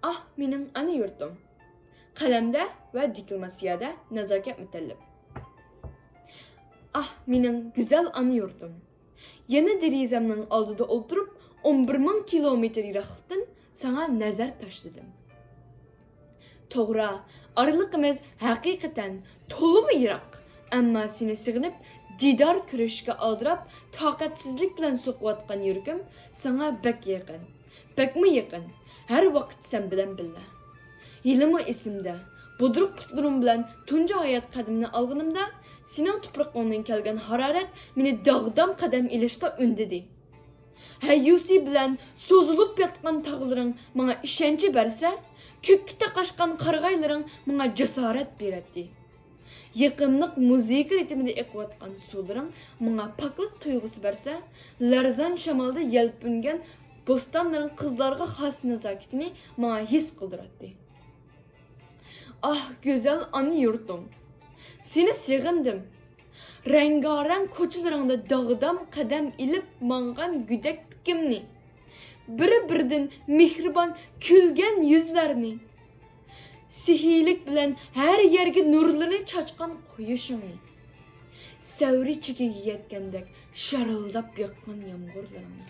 Ah mening ana yurtim. Qalamda ve diplomasiyada nazokat mutallib. Ah mening güzel ana yurtim. Yana derizamning oldida o'tirib 11,000 kilometr yiroqlikdan sana nazar tashladim. To'g'ri, oraliqimiz haqiqatan to'liq yiroq, ammo seni sig'inib didor ko'rishga aldirab, toqatsizlik bilan so'qiyotgan yuragim sana bak yaqin. Bakmi yaqin. Her vaqt sen bilan billa. Yilimi esimda. Budruq putlarim bilan tunji hayot qadamini olganimda, sening tuproqingdan kelgan harorat meni dog'dam qadam ilishga undidi. Hayyusi bilan so'zilib yotgan tog'laring menga ishonchi bersa, ko'kda qashqan qarg'aylaring menga jasorat beradi. Yaqinliq muzika ritmida eqiyotgan suvlaring menga poklik tuyg'usi bersa, larzan shamolda yelpingan bo'stonlarning qizlarga xos nazokatini menga his qildiradi. Ah güzel ana yurtum. Seni sig'indim. Rengarang ko'chalaringda dog'dam qadam ilib mangan güdek kimni. Biri-biridan mehribon kulgan yuzlarni. Sihiylik bilan her yerga nurlarni chachqan qo'yishingni. Savri chekiga yetgandek sharildab yoqqan yomg'irlaringni.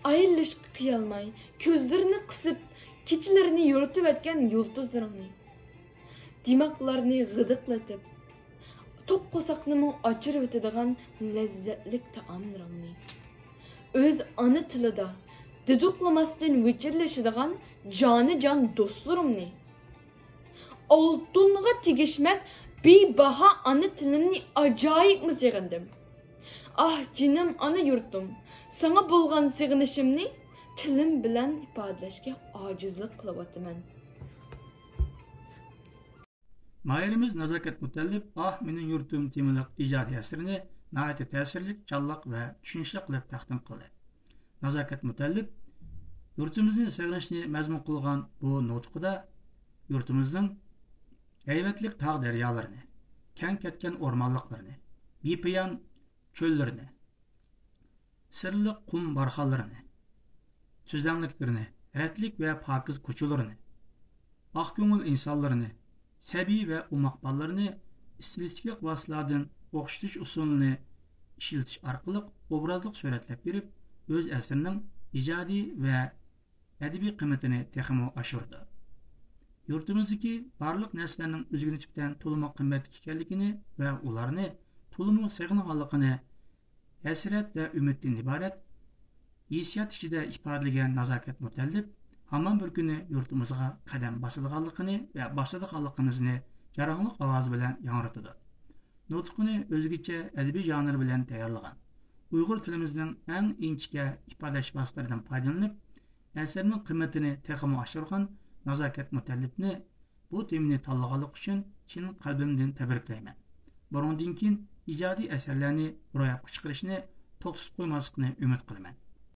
Ayrılışqa qiyolmay, ko'zlarini qisib, kechalarini yo'ritib o'tgan yulduzlaringni. Dimaklarni g'idiqlatib, to'q qo'saqnimi ochirib o'tadigan lazzatli taomlaringni. O'z ona tilida diduqlamasdan vichirlashadigan joni-jon do'stlarimni. Oltinga tegishmas bebaho ona tilimni ajoyib sig'indim. Ah jinim ana yurtim. Sana bo'lgan sig'inishimni tilim bilan ifodalashga ojizlik qilyapman. Mayirimiz Nazokat Mutallib Ah mening yurtim temiliq ijodiy asrini nihoyatda ta'sirli, jonliq va tushunchli qilib taqdim qildi. Nazokat Mutallib yurtimizni sig'inishni mazmun qilgan bu nutqida yurtimizning hayvatlik tog' daryolarini, keng ketgan o'rmonliqlarini, bepoyon cho'llarini, sirli qum barxanlarini, suzlanliklarini, ratlik ve pakiz ko'chalarini, oq ko'ngil insonlarini, sabiy ve umoq bolalarni stilistik vositalardan o'qitish usulini ishiltish orqali obrazlik suratlab berib, o'z asrining ijodiy ve adabiy qiymatini texmo oshirdi. Yurtimizdagi barliq narsalarning o'ziga nisbatan to'liq qimmatli ekanligini va ularni to'liq sig'inganligini hasrat ve ümitden ibaret hissiyat ichida ifodalagan Nazokat Mutallib hamon bir kuni yurtimizga qadam bosadiganligini va bosadiganligimizni jaranglik ovozi bilan yangratadi. Nutqini o'zgacha adabiy janr bilan tayyorlagan. Uyg'ur tilimizning eng inchga ifodalash vositalaridan foydalanib, asarning qimmatini texmo oshirgan Nazokat Mutallibni bu temani tanlaganlik uchun chin qalbimdan tabriklayman. Bundan keyin ijodiy asarlarni ro'yobga chiqarishni to'xtatib qo'ymaslikni umid qilaman.